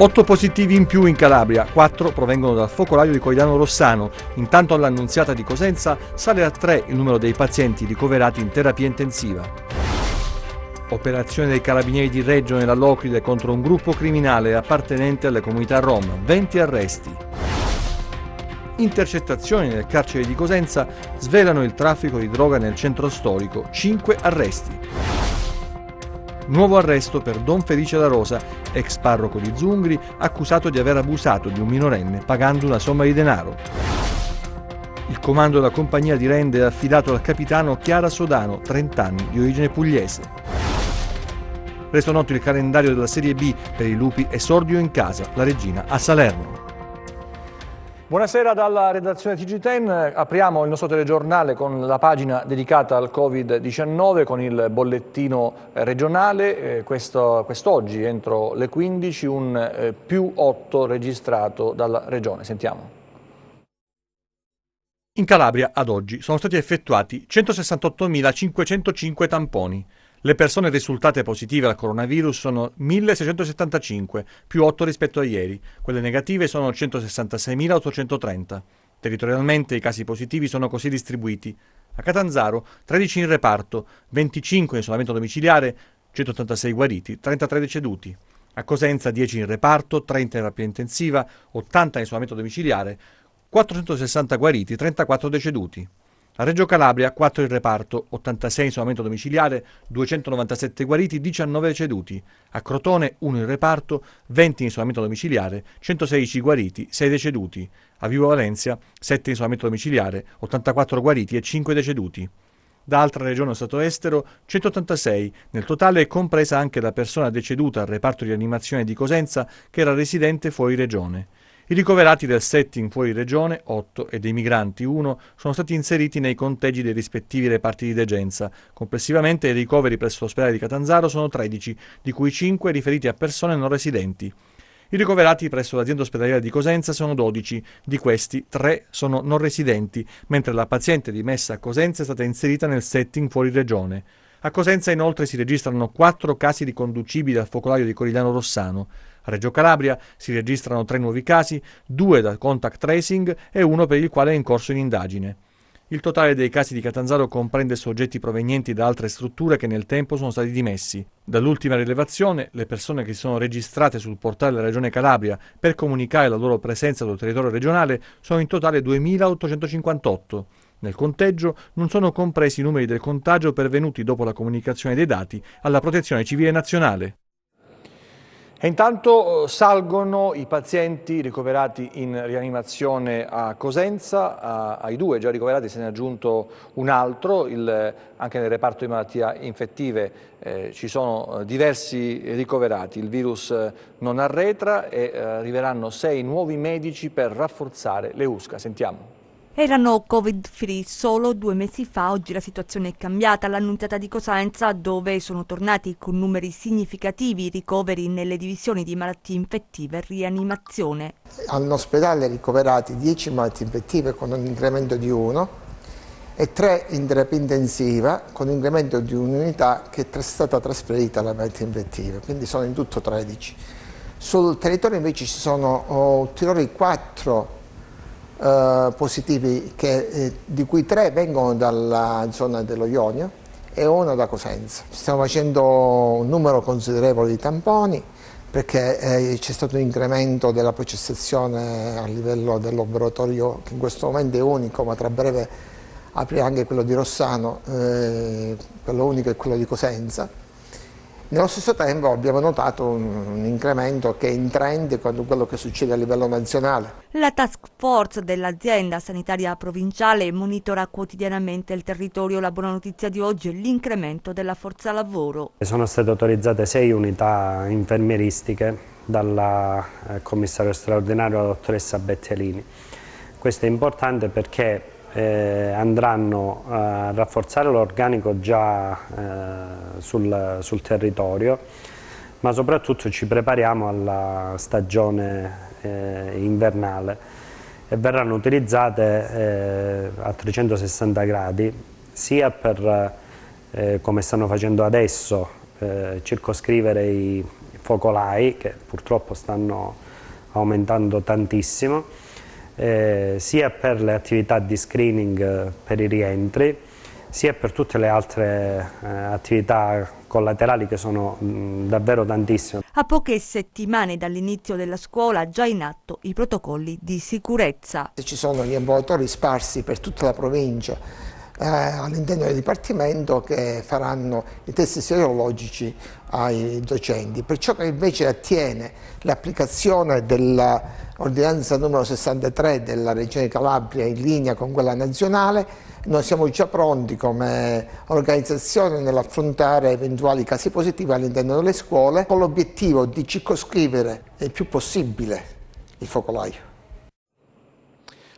8 positivi in più in Calabria, 4 provengono dal focolaio di Cogliano Rossano. Intanto all'Annunziata di Cosenza sale a 3 il numero dei pazienti ricoverati in terapia intensiva. Operazione dei Carabinieri di Reggio nella Locride contro un gruppo criminale appartenente alle comunità rom, 20 arresti. Intercettazioni nel carcere di Cosenza svelano il traffico di droga nel centro storico, 5 arresti. Nuovo arresto per Don Felice La Rosa, ex parroco di Zungri, accusato di aver abusato di un minorenne pagando una somma di denaro. Il comando della compagnia di rende è affidato al capitano Chiara Sodano, 30 anni, di origine pugliese. Resto noto il calendario della Serie B per i Lupi, esordio in casa, la Regina a Salerno. Buonasera dalla redazione TG10, apriamo il nostro telegiornale con la pagina dedicata al Covid-19 con il bollettino regionale, quest'oggi entro le 15 un più 8 registrato dalla regione. Sentiamo. In Calabria ad oggi sono stati effettuati 168.505 tamponi. Le persone risultate positive al coronavirus sono 1.675, più 8 rispetto a ieri. Quelle negative sono 166.830. Territorialmente i casi positivi sono così distribuiti. A Catanzaro 13 in reparto, 25 in isolamento domiciliare, 186 guariti, 33 deceduti. A Cosenza 10 in reparto, 30 in terapia intensiva, 80 in isolamento domiciliare, 460 guariti, 34 deceduti. A Reggio Calabria 4 in reparto, 86 in isolamento domiciliare, 297 guariti, 19 deceduti. A Crotone 1 in reparto, 20 in isolamento domiciliare, 116 guariti, 6 deceduti. A Vibo Valentia 7 in isolamento domiciliare, 84 guariti e 5 deceduti. Da altra regione o stato estero 186, nel totale è compresa anche la persona deceduta al reparto di rianimazione di Cosenza che era residente fuori regione. I ricoverati del setting fuori regione, 8, e dei migranti, 1, sono stati inseriti nei conteggi dei rispettivi reparti di degenza. Complessivamente i ricoveri presso l'ospedale di Catanzaro sono 13, di cui 5 riferiti a persone non residenti. I ricoverati presso l'azienda ospedaliera di Cosenza sono 12, di questi 3 sono non residenti, mentre la paziente dimessa a Cosenza è stata inserita nel setting fuori regione. A Cosenza inoltre si registrano 4 casi riconducibili al focolaio di Corigliano Rossano. A Reggio Calabria si registrano 3 nuovi casi, 2 da contact tracing e 1 per il quale è in corso un'indagine. Il totale dei casi di Catanzaro comprende soggetti provenienti da altre strutture che nel tempo sono stati dimessi. Dall'ultima rilevazione, le persone che si sono registrate sul portale della Regione Calabria per comunicare la loro presenza sul territorio regionale sono in totale 2.858. Nel conteggio non sono compresi i numeri del contagio pervenuti dopo la comunicazione dei dati alla Protezione Civile Nazionale. E intanto salgono i pazienti ricoverati in rianimazione a Cosenza, ai 2 già ricoverati se ne è aggiunto un altro, anche nel reparto di malattie infettive ci sono diversi ricoverati, il virus non arretra e arriveranno 6 nuovi medici per rafforzare le USCA. Sentiamo. Erano Covid-free solo 2 mesi fa, oggi la situazione è cambiata. All'Annunziata di Cosenza, dove sono tornati con numeri significativi i ricoveri nelle divisioni di malattie infettive e rianimazione. All'ospedale ricoverati 10 malattie infettive con un incremento di 1 e 3 in terapia intensiva con un incremento di un'unità che è stata trasferita alle malattie infettive, quindi sono in tutto 13. Sul territorio invece ci sono ulteriori 4 positivi di cui 3 vengono dalla zona dello Ionio e 1 da Cosenza. Stiamo facendo un numero considerevole di tamponi perché c'è stato un incremento della processazione a livello del laboratorio che in questo momento è unico, ma tra breve aprirà anche quello di Rossano, quello unico è quello di Cosenza. Nello stesso tempo abbiamo notato un incremento che è in trend con quello che succede a livello nazionale. La task force dell'azienda sanitaria provinciale monitora quotidianamente il territorio. La buona notizia di oggi è l'incremento della forza lavoro. Sono state autorizzate 6 unità infermieristiche dal commissario straordinario, la dottoressa Bettelini. Questo è importante perché andranno a rafforzare l'organico già sul territorio, ma soprattutto ci prepariamo alla stagione invernale e verranno utilizzate a 360 gradi sia per, come stanno facendo adesso, circoscrivere i focolai che purtroppo stanno aumentando tantissimo, sia per le attività di screening per i rientri, sia per tutte le altre attività collaterali che sono davvero tantissime. A poche settimane dall'inizio della scuola già in atto i protocolli di sicurezza. Ci sono gli ambulatori sparsi per tutta la provincia all'interno del Dipartimento che faranno i test serologici ai docenti. Per ciò che invece attiene l'applicazione dell'ordinanza numero 63 della Regione Calabria in linea con quella nazionale, noi siamo già pronti come organizzazione nell'affrontare eventuali casi positivi all'interno delle scuole con l'obiettivo di circoscrivere il più possibile il focolaio.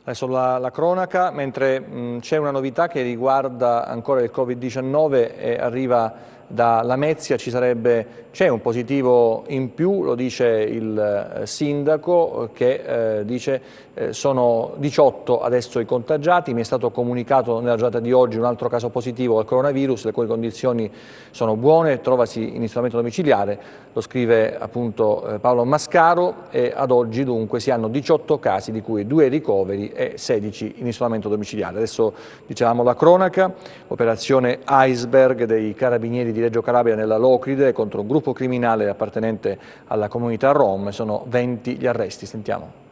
Adesso la cronaca, mentre c'è una novità che riguarda ancora il Covid-19 e arriva da Lamezia, c'è un positivo in più, lo dice il sindaco che dice sono 18 adesso i contagiati, mi è stato comunicato nella giornata di oggi un altro caso positivo al coronavirus, le cui condizioni sono buone, trovasi in isolamento domiciliare, lo scrive appunto Paolo Mascaro, e ad oggi dunque si hanno 18 casi di cui 2 ricoveri e 16 in isolamento domiciliare. Adesso dicevamo la cronaca, operazione Iceberg dei carabinieri di Reggio Calabria nella Locride contro un gruppo criminale appartenente alla comunità Rom, sono 20 gli arresti, sentiamo.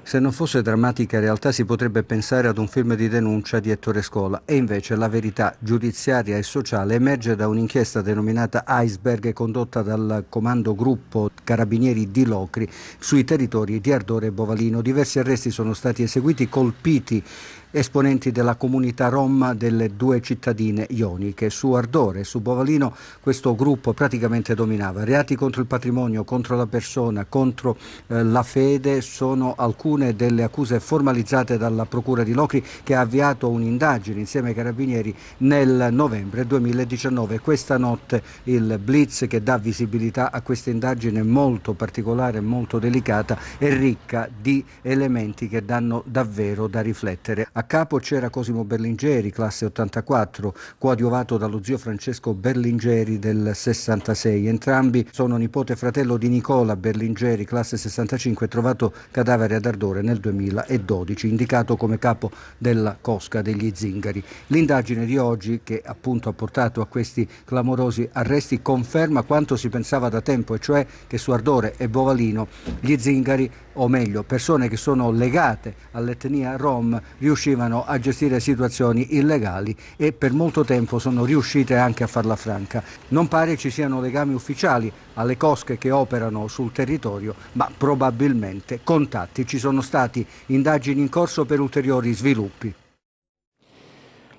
Se non fosse drammatica realtà si potrebbe pensare ad un film di denuncia di Ettore Scola e invece la verità giudiziaria e sociale emerge da un'inchiesta denominata Iceberg condotta dal comando gruppo Carabinieri di Locri sui territori di Ardore e Bovalino. Diversi arresti sono stati eseguiti, colpiti esponenti della comunità rom delle 2 cittadine ioniche. Su Ardore e su Bovalino questo gruppo praticamente dominava. Reati contro il patrimonio, contro la persona, contro la fede sono alcune delle accuse formalizzate dalla Procura di Locri, che ha avviato un'indagine insieme ai Carabinieri nel novembre 2019. Questa notte il blitz che dà visibilità a questa indagine molto particolare, molto delicata e ricca di elementi che danno davvero da riflettere. A capo c'era Cosimo Berlingeri, classe 84, coadiuvato dallo zio Francesco Berlingeri del 66. Entrambi sono nipote e fratello di Nicola Berlingeri, classe 65, trovato cadavere ad Ardore nel 2012, indicato come capo della cosca degli Zingari. L'indagine di oggi, che appunto ha portato a questi clamorosi arresti, conferma quanto si pensava da tempo, e cioè che su Ardore e Bovalino gli Zingari, o meglio persone che sono legate all'etnia rom, riuscivano a gestire situazioni illegali e per molto tempo sono riuscite anche a farla franca. Non pare ci siano legami ufficiali alle cosche che operano sul territorio, ma probabilmente contatti ci sono stati. Indagini in corso per ulteriori sviluppi.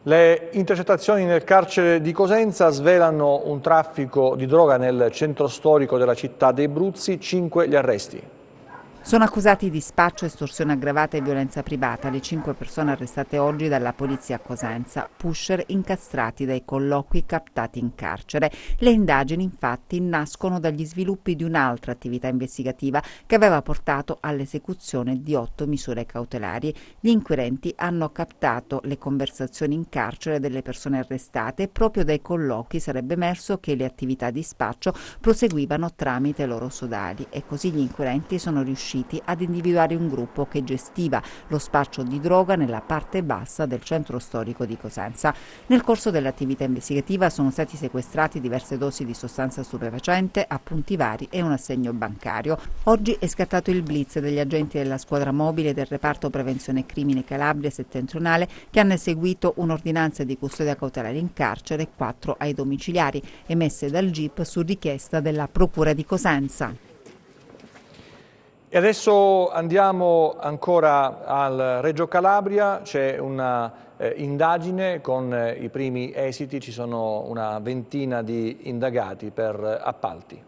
Le intercettazioni nel carcere di Cosenza svelano un traffico di droga nel centro storico della città dei Bruzzi, 5 gli arresti. Sono accusati di spaccio, estorsione aggravata e violenza privata le 5 persone arrestate oggi dalla polizia a Cosenza, pusher incastrati dai colloqui captati in carcere. Le indagini infatti nascono dagli sviluppi di un'altra attività investigativa che aveva portato all'esecuzione di 8 misure cautelari. Gli inquirenti hanno captato le conversazioni in carcere delle persone arrestate e proprio dai colloqui sarebbe emerso che le attività di spaccio proseguivano tramite loro sodali, e così gli inquirenti sono riusciti ad individuare un gruppo che gestiva lo spaccio di droga nella parte bassa del centro storico di Cosenza. Nel corso dell'attività investigativa sono stati sequestrati diverse dosi di sostanza stupefacente, appunti vari e un assegno bancario. Oggi è scattato il blitz degli agenti della squadra mobile del reparto prevenzione crimine Calabria settentrionale, che hanno eseguito un'ordinanza di custodia cautelare in carcere e 4 ai domiciliari emesse dal GIP su richiesta della Procura di Cosenza. E adesso andiamo ancora al Reggio Calabria, c'è una indagine con i primi esiti, ci sono una ventina di indagati per appalti.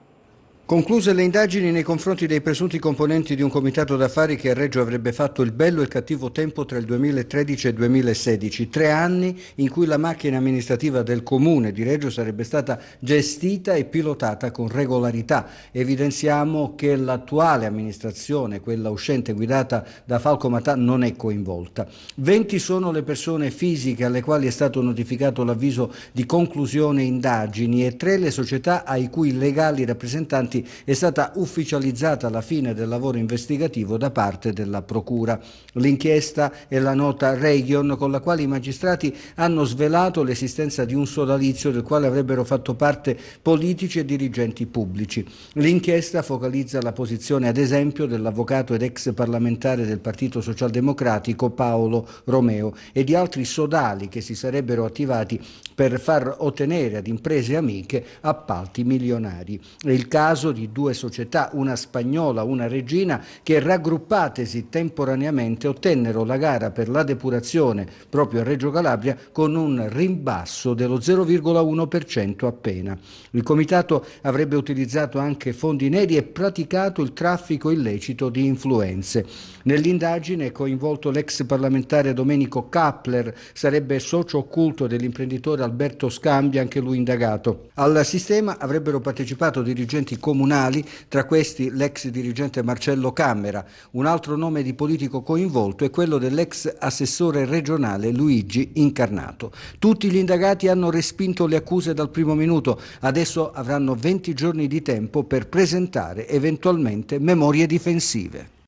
Concluse le indagini nei confronti dei presunti componenti di un comitato d'affari che a Reggio avrebbe fatto il bello e il cattivo tempo tra il 2013 e il 2016, 3 anni in cui la macchina amministrativa del comune di Reggio sarebbe stata gestita e pilotata con regolarità. Evidenziamo che l'attuale amministrazione, quella uscente guidata da Falco Matà, non è coinvolta. 20 sono le persone fisiche alle quali è stato notificato l'avviso di conclusione indagini e 3 le società ai cui legali rappresentanti imputati è stata ufficializzata la fine del lavoro investigativo da parte della Procura. L'inchiesta è la nota Region con la quale i magistrati hanno svelato l'esistenza di un sodalizio del quale avrebbero fatto parte politici e dirigenti pubblici. L'inchiesta focalizza la posizione, ad esempio, dell'avvocato ed ex parlamentare del Partito Socialdemocratico Paolo Romeo e di altri sodali che si sarebbero attivati per far ottenere ad imprese amiche appalti milionari. È il caso di due società, una spagnola, una reggina, che raggruppatesi temporaneamente ottennero la gara per la depurazione proprio a Reggio Calabria con un rimbasso dello 0,1% appena. Il comitato avrebbe utilizzato anche fondi neri e praticato il traffico illecito di influenze. Nell'indagine è coinvolto l'ex parlamentare Domenico Kappler, sarebbe socio occulto dell'imprenditore Alberto Scambia, anche lui indagato. Al sistema avrebbero partecipato dirigenti comunali, tra questi l'ex dirigente Marcello Camera. Un altro nome di politico coinvolto è quello dell'ex assessore regionale Luigi Incarnato. Tutti gli indagati hanno respinto le accuse dal primo minuto. Adesso avranno 20 giorni di tempo per presentare eventualmente memorie difensive.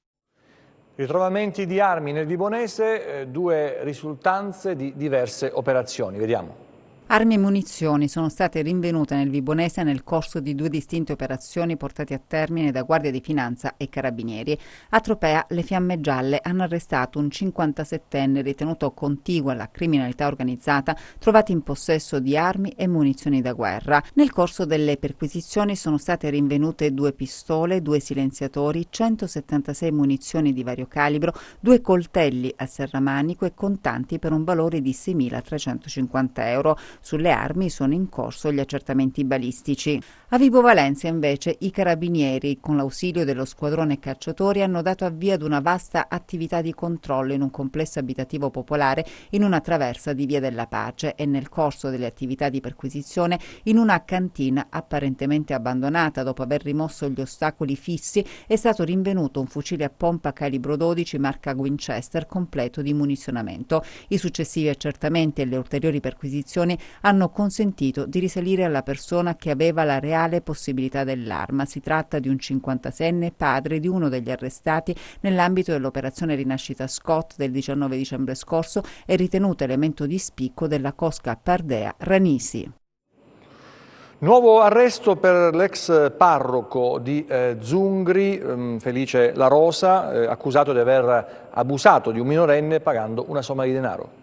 Ritrovamenti di armi nel Vibonese, due risultanze di diverse operazioni. Vediamo. Armi e munizioni sono state rinvenute nel Vibonese nel corso di due distinte operazioni portate a termine da Guardia di Finanza e Carabinieri. A Tropea le Fiamme Gialle hanno arrestato un 57enne ritenuto contiguo alla criminalità organizzata, trovato in possesso di armi e munizioni da guerra. Nel corso delle perquisizioni sono state rinvenute 2 pistole, 2 silenziatori, 176 munizioni di vario calibro, 2 coltelli a serramanico e contanti per un valore di 6.350 euro. Sulle armi sono in corso gli accertamenti balistici. A Vibo Valentia, invece, i carabinieri, con l'ausilio dello squadrone cacciatori, hanno dato avvio ad una vasta attività di controllo in un complesso abitativo popolare in una traversa di Via della Pace e nel corso delle attività di perquisizione in una cantina apparentemente abbandonata. Dopo aver rimosso gli ostacoli fissi è stato rinvenuto un fucile a pompa calibro 12 marca Winchester completo di munizionamento. I successivi accertamenti e le ulteriori perquisizioni hanno consentito di risalire alla persona che aveva la reale possibilità dell'arma. Si tratta di un 56enne padre di uno degli arrestati nell'ambito dell'operazione Rinascita Scott del 19 dicembre scorso e ritenuto elemento di spicco della cosca Pardea Ranisi. Nuovo arresto per l'ex parroco di Zungri, Felice La Rosa, accusato di aver abusato di un minorenne pagando una somma di denaro.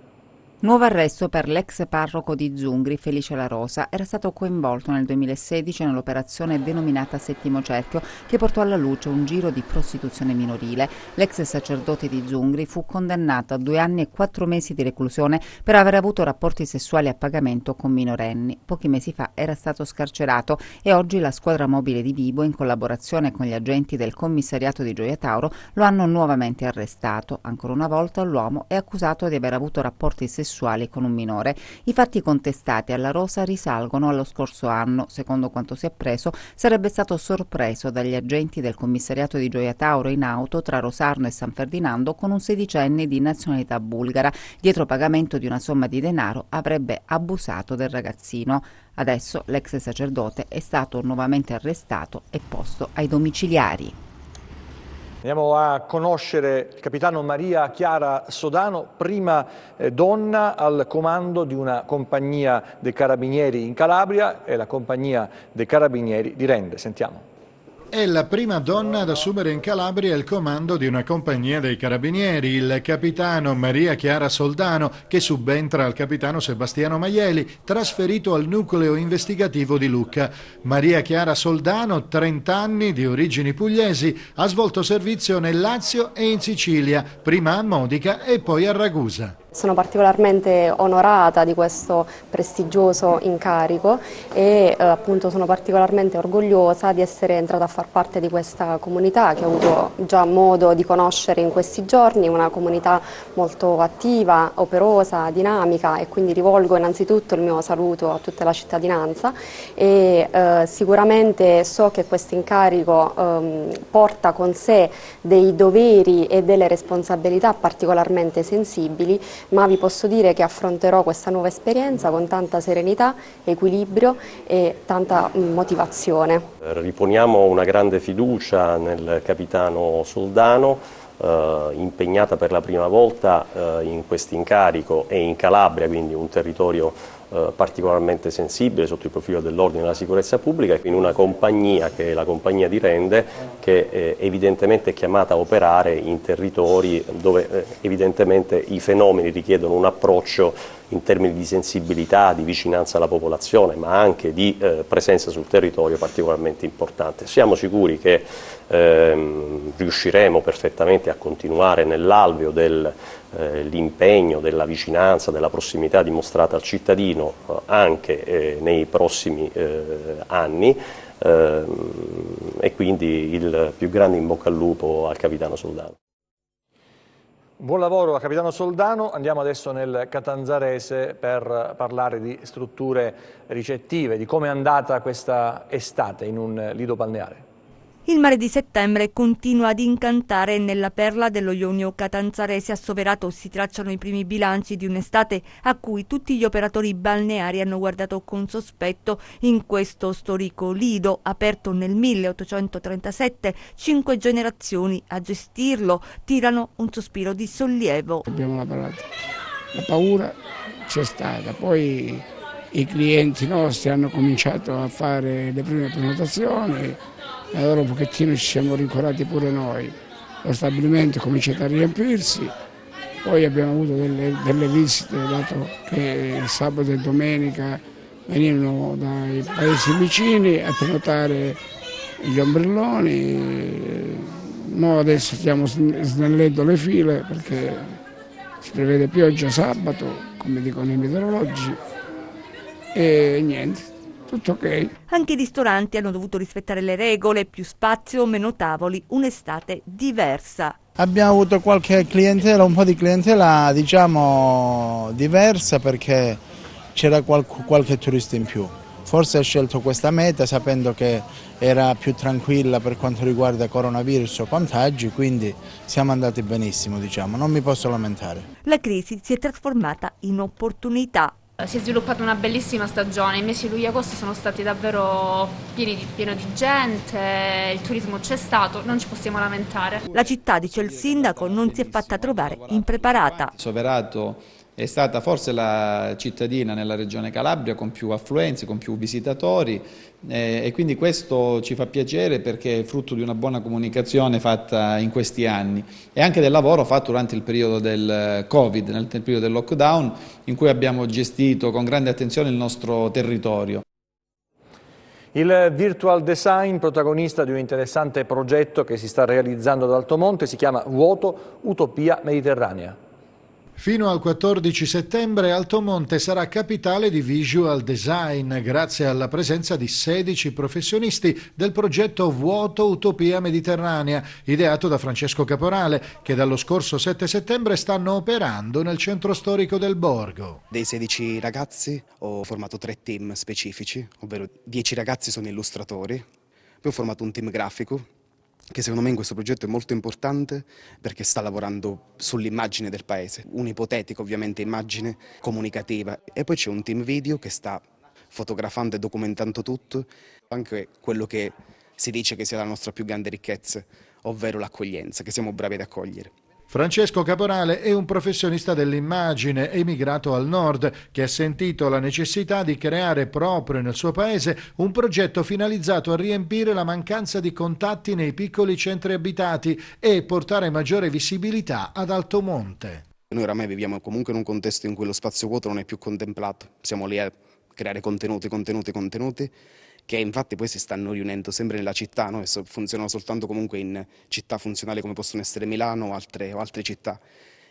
Nuovo arresto per l'ex parroco di Zungri, Felice La Rosa. Era stato coinvolto nel 2016 nell'operazione denominata Settimo Cerchio, che portò alla luce un giro di prostituzione minorile. L'ex sacerdote di Zungri fu condannato a 2 anni e 4 mesi di reclusione per aver avuto rapporti sessuali a pagamento con minorenni. Pochi mesi fa era stato scarcerato e oggi la squadra mobile di Vibo, in collaborazione con gli agenti del commissariato di Gioia Tauro, lo hanno nuovamente arrestato. Ancora una volta l'uomo è accusato di aver avuto rapporti sessuali con un minore. I fatti contestati alla Rosa risalgono allo scorso anno. Secondo quanto si è appreso, sarebbe stato sorpreso dagli agenti del commissariato di Gioia Tauro in auto tra Rosarno e San Ferdinando con un 16enne di nazionalità bulgara. Dietro pagamento di una somma di denaro avrebbe abusato del ragazzino. Adesso l'ex sacerdote è stato nuovamente arrestato e posto ai domiciliari. Andiamo a conoscere il capitano Maria Chiara Sodano, prima donna al comando di una compagnia dei carabinieri in Calabria e la compagnia dei carabinieri di Rende. Sentiamo. È la prima donna ad assumere in Calabria il comando di una compagnia dei carabinieri, il capitano Maria Chiara Soldano, che subentra al capitano Sebastiano Maieli, trasferito al nucleo investigativo di Lucca. Maria Chiara Soldano, 30 anni, di origini pugliesi, ha svolto servizio nel Lazio e in Sicilia, prima a Modica e poi a Ragusa. Sono particolarmente onorata di questo prestigioso incarico e appunto sono particolarmente orgogliosa di essere entrata a far parte di questa comunità che ho avuto già modo di conoscere in questi giorni, una comunità molto attiva, operosa, dinamica, e quindi rivolgo innanzitutto il mio saluto a tutta la cittadinanza e sicuramente so che questo incarico porta con sé dei doveri e delle responsabilità particolarmente sensibili ma vi posso dire che affronterò questa nuova esperienza con tanta serenità, equilibrio e tanta motivazione. Riponiamo una grande fiducia nel capitano Soldano, impegnata per la prima volta in questo incarico e in Calabria, quindi un territorio particolarmente sensibile sotto il profilo dell'ordine e della sicurezza pubblica, in una compagnia che è la compagnia di Rende, che evidentemente è chiamata a operare in territori dove evidentemente i fenomeni richiedono un approccio in termini di sensibilità, di vicinanza alla popolazione, ma anche di presenza sul territorio particolarmente importante. Siamo sicuri che riusciremo perfettamente a continuare nell'alveo dell'impegno, della vicinanza, della prossimità dimostrata al cittadino anche nei prossimi anni e quindi il più grande in bocca al lupo al capitano Soldano. Buon lavoro a capitano Soldano. Andiamo adesso nel Catanzarese per parlare di strutture ricettive, di come è andata questa estate in un lido balneare. Il mare di settembre continua ad incantare nella perla dello Ionio Catanzarese. A Soverato si tracciano i primi bilanci di un'estate a cui tutti gli operatori balneari hanno guardato con sospetto. In questo storico lido, aperto nel 1837, 5 generazioni a gestirlo tirano un sospiro di sollievo. Abbiamo lavorato, la paura c'è stata, poi i clienti nostri hanno cominciato a fare le prime prenotazioni. E allora un pochettino ci siamo rincuorati pure noi, lo stabilimento è cominciato a riempirsi, poi abbiamo avuto delle visite, dato che sabato e domenica venivano dai paesi vicini a prenotare gli ombrelloni. Noi adesso stiamo snellendo le file perché si prevede pioggia sabato, come dicono i meteorologi, e niente. Tutto ok. Anche i ristoranti hanno dovuto rispettare le regole, più spazio, meno tavoli, un'estate diversa. Abbiamo avuto qualche clientela, un po' di clientela diciamo diversa perché c'era qualche turista in più. Forse ha scelto questa meta sapendo che era più tranquilla per quanto riguarda coronavirus o contagi, quindi siamo andati benissimo, diciamo, non mi posso lamentare. La crisi si è trasformata in opportunità. Si è sviluppata una bellissima stagione, i mesi luglio e agosto sono stati davvero pieno di gente, il turismo c'è stato, non ci possiamo lamentare. La città, dice il sindaco, non si è fatta trovare impreparata. Soverato è stata forse la cittadina nella regione Calabria con più affluenze, con più visitatori e quindi questo ci fa piacere perché è frutto di una buona comunicazione fatta in questi anni e anche del lavoro fatto durante il periodo del Covid, nel periodo del lockdown, in cui abbiamo gestito con grande attenzione il nostro territorio. Il virtual design, protagonista di un interessante progetto che si sta realizzando ad Altomonte, si chiama Vuoto Utopia Mediterranea. Fino al 14 settembre Altomonte sarà capitale di visual design grazie alla presenza di 16 professionisti del progetto Vuoto Utopia Mediterranea, ideato da Francesco Caporale, che dallo scorso 7 settembre stanno operando nel centro storico del borgo. Dei 16 ragazzi ho formato 3 team specifici, ovvero 10 ragazzi sono illustratori, poi ho formato un team grafico, che secondo me in questo progetto è molto importante perché sta lavorando sull'immagine del paese, un'ipotetica ovviamente immagine comunicativa, e poi c'è un team video che sta fotografando e documentando tutto, anche quello che si dice che sia la nostra più grande ricchezza, ovvero l'accoglienza, che siamo bravi ad accogliere. Francesco Caporale è un professionista dell'immagine emigrato al nord che ha sentito la necessità di creare proprio nel suo paese un progetto finalizzato a riempire la mancanza di contatti nei piccoli centri abitati e portare maggiore visibilità ad Altomonte. Noi oramai viviamo comunque in un contesto in cui lo spazio vuoto non è più contemplato, siamo lì a creare contenuti che infatti poi si stanno riunendo sempre nella città, no? E funzionano soltanto comunque in città funzionali come possono essere Milano o altre città.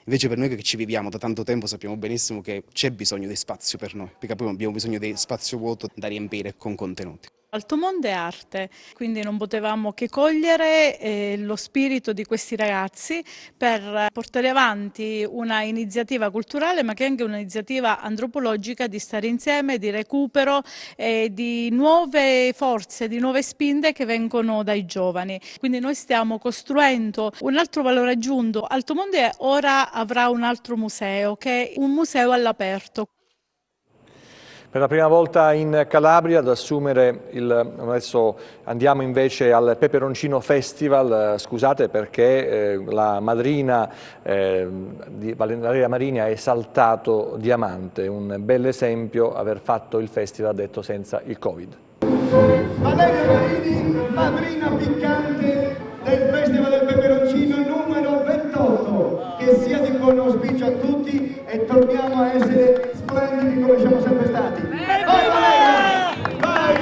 Invece per noi che ci viviamo da tanto tempo sappiamo benissimo che c'è bisogno di spazio per noi, perché poi abbiamo bisogno di spazio vuoto da riempire con contenuti. Altomonte è arte, quindi non potevamo che cogliere lo spirito di questi ragazzi per portare avanti una iniziativa culturale, ma che è anche un'iniziativa antropologica di stare insieme, di recupero e di nuove forze, di nuove spinte che vengono dai giovani. Quindi noi stiamo costruendo un altro valore aggiunto. Altomonte ora avrà un altro museo, che è un museo all'aperto. Per la prima volta in Calabria ad assumere adesso andiamo invece al Peperoncino Festival, scusate perché la madrina di Valeria Marini ha esaltato Diamante, un bel esempio aver fatto il festival detto senza il Covid. Valeria Marini, madrina piccante del Festival del Peperoncino numero 28, che sia di buon auspicio a tutti e torniamo a essere splendidi come siamo sempre stati. Vai Valeria! Vai!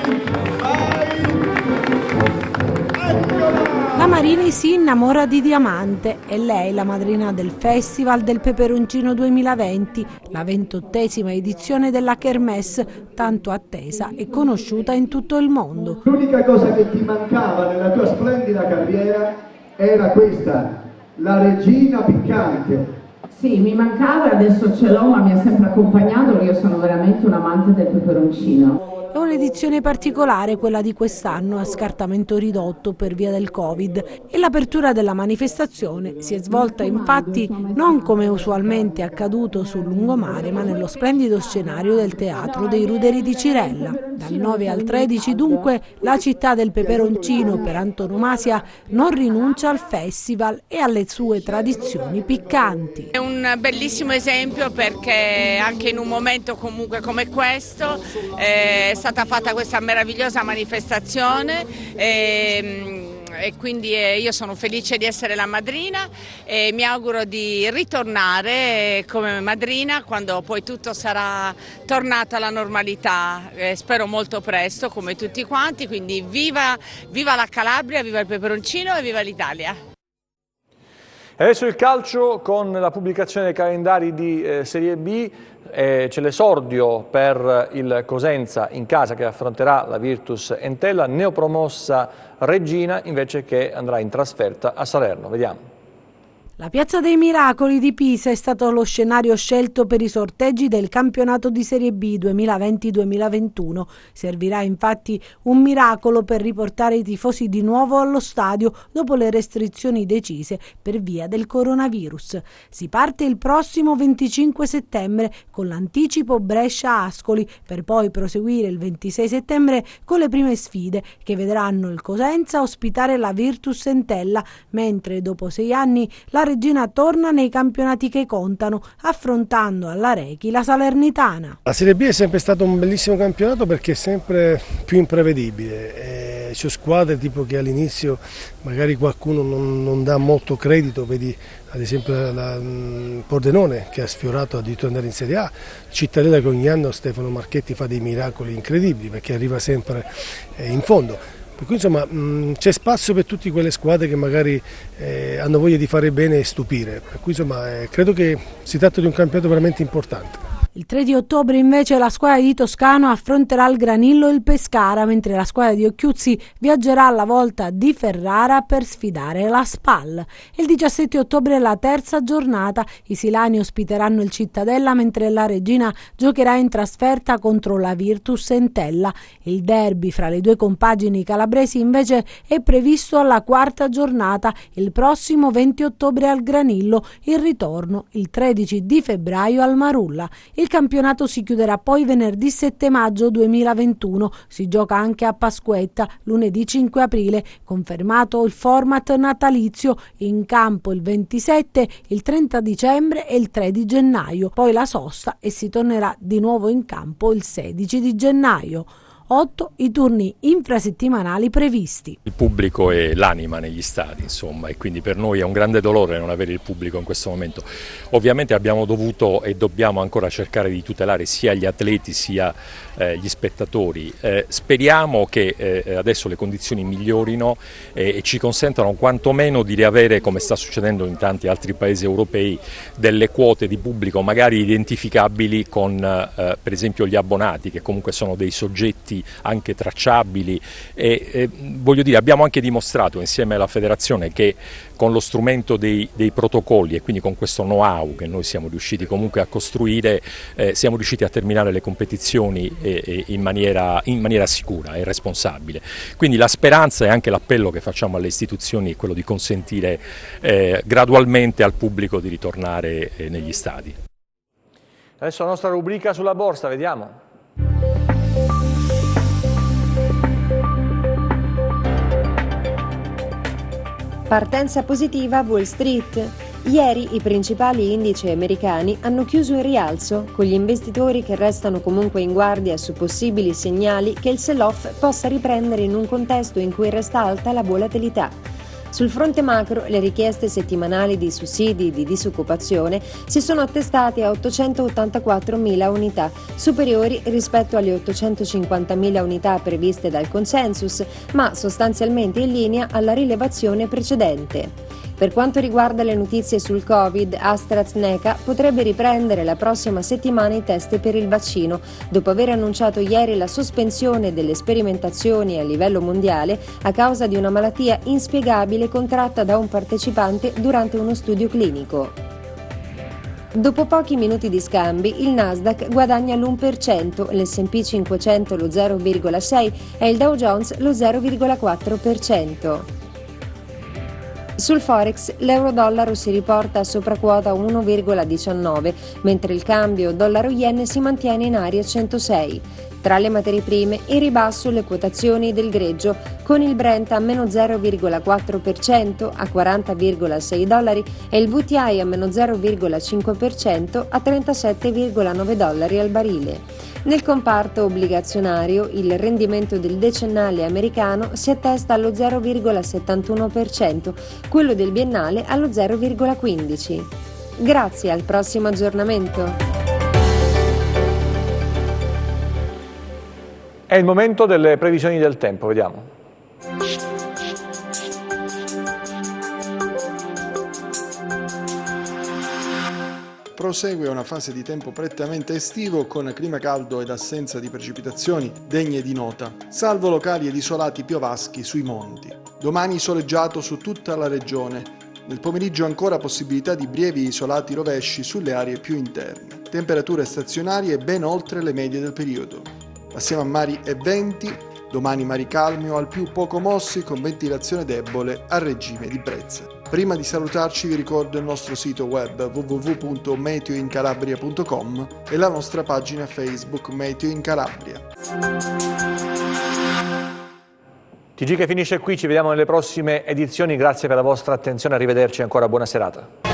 La Marini si innamora di Diamante e lei la madrina del Festival del Peperoncino 2020, la 28ª edizione della Kermesse, tanto attesa e conosciuta in tutto il mondo. L'unica cosa che ti mancava nella tua splendida carriera era questa, la regina piccante. Sì, mi mancava e adesso ce l'ho, ma mi ha sempre accompagnato, io sono veramente un amante del peperoncino. È un'edizione particolare quella di quest'anno, a scartamento ridotto per via del Covid, e l'apertura della manifestazione si è svolta infatti non come usualmente accaduto sul lungomare, ma nello splendido scenario del Teatro dei Ruderi di Cirella. Dal 9 al 13 dunque la città del peperoncino per antonomasia non rinuncia al festival e alle sue tradizioni piccanti. È un bellissimo esempio perché anche in un momento comunque come questo è stata fatta questa meravigliosa manifestazione e quindi io sono felice di essere la madrina e mi auguro di ritornare come madrina quando poi tutto sarà tornato alla normalità, spero molto presto come tutti quanti, quindi viva la Calabria, viva il peperoncino e viva l'Italia! E adesso il calcio con la pubblicazione dei calendari di Serie B, c'è l'esordio per il Cosenza in casa che affronterà la Virtus Entella, neopromossa Reggina invece che andrà in trasferta a Salerno. Vediamo. La Piazza dei Miracoli di Pisa è stato lo scenario scelto per i sorteggi del campionato di Serie B 2020-2021. Servirà infatti un miracolo per riportare i tifosi di nuovo allo stadio dopo le restrizioni decise per via del coronavirus. Si parte il prossimo 25 settembre con l'anticipo Brescia-Ascoli per poi proseguire il 26 settembre con le prime sfide che vedranno il Cosenza ospitare la Virtus Entella, mentre dopo 6 anni la Reggina torna nei campionati che contano, affrontando alla Rechi la Salernitana. La Serie B è sempre stato un bellissimo campionato perché è sempre più imprevedibile. C'è squadre tipo che all'inizio magari qualcuno non dà molto credito, vedi ad esempio la Pordenone che ha sfiorato addirittura andare in Serie A, Cittadella che ogni anno Stefano Marchetti fa dei miracoli incredibili perché arriva sempre in fondo. Per cui insomma c'è spazio per tutte quelle squadre che magari hanno voglia di fare bene e stupire, per cui insomma credo che si tratta di un campionato veramente importante. Il 3 di ottobre invece la squadra di Toscano affronterà il Granillo e il Pescara, mentre la squadra di Occhiuzzi viaggerà alla volta di Ferrara per sfidare la SPAL. Il 17 ottobre è la terza giornata, i silani ospiteranno il Cittadella mentre la Reggina giocherà in trasferta contro la Virtus Entella. Il derby fra le due compagini calabresi invece è previsto alla quarta giornata, il prossimo 20 ottobre al Granillo, il ritorno il 13 di febbraio al Marulla. Il campionato si chiuderà poi venerdì 7 maggio 2021, si gioca anche a Pasquetta lunedì 5 aprile, confermato il format natalizio, in campo il 27, il 30 dicembre e il 3 di gennaio, poi la sosta e si tornerà di nuovo in campo il 16 di gennaio. 8 i turni infrasettimanali previsti. Il pubblico è l'anima negli stadi, insomma, e quindi per noi è un grande dolore non avere il pubblico in questo momento. Ovviamente abbiamo dovuto e dobbiamo ancora cercare di tutelare sia gli atleti sia gli spettatori. Speriamo che adesso le condizioni migliorino e ci consentano quantomeno di riavere, come sta succedendo in tanti altri paesi europei, delle quote di pubblico magari identificabili con per esempio gli abbonati, che comunque sono dei soggetti dati anche tracciabili e voglio dire, abbiamo anche dimostrato insieme alla federazione che con lo strumento dei protocolli e quindi con questo know-how che noi siamo riusciti comunque a costruire, siamo riusciti a terminare le competizioni in maniera sicura e responsabile. Quindi la speranza e anche l'appello che facciamo alle istituzioni è quello di consentire gradualmente al pubblico di ritornare negli stadi. Adesso la nostra rubrica sulla borsa, vediamo. Partenza positiva a Wall Street. Ieri i principali indici americani hanno chiuso in rialzo, con gli investitori che restano comunque in guardia su possibili segnali che il sell-off possa riprendere in un contesto in cui resta alta la volatilità. Sul fronte macro, le richieste settimanali di sussidi di disoccupazione si sono attestate a 884.000 unità, superiori rispetto alle 850.000 unità previste dal consensus, ma sostanzialmente in linea alla rilevazione precedente. Per quanto riguarda le notizie sul Covid, AstraZeneca potrebbe riprendere la prossima settimana i test per il vaccino, dopo aver annunciato ieri la sospensione delle sperimentazioni a livello mondiale a causa di una malattia inspiegabile contratta da un partecipante durante uno studio clinico. Dopo pochi minuti di scambi, il Nasdaq guadagna l'1%, l'S&P 500 lo 0,6% e il Dow Jones lo 0,4%. Sul Forex l'euro-dollaro si riporta sopra quota 1,19, mentre il cambio dollaro-yen si mantiene in area 106. Tra le materie prime, in ribasso le quotazioni del greggio, con il Brent a meno 0,4% a $40,6 e il WTI a meno 0,5% a $37,9 al barile. Nel comparto obbligazionario il rendimento del decennale americano si attesta allo 0,71%, quello del biennale allo 0,15%. Grazie, al prossimo aggiornamento. È il momento delle previsioni del tempo, vediamo. Prosegue una fase di tempo prettamente estivo con clima caldo ed assenza di precipitazioni degne di nota, salvo locali ed isolati piovaschi sui monti. Domani soleggiato su tutta la regione. Nel pomeriggio ancora possibilità di brevi isolati rovesci sulle aree più interne. Temperature stazionarie ben oltre le medie del periodo. Passiamo a mari e venti, domani mari calmi o al più poco mossi con ventilazione debole a regime di brezza. Prima di salutarci vi ricordo il nostro sito web www.meteoincalabria.com e la nostra pagina Facebook Meteo in Calabria. TG che finisce qui, ci vediamo nelle prossime edizioni, grazie per la vostra attenzione, arrivederci e ancora buona serata.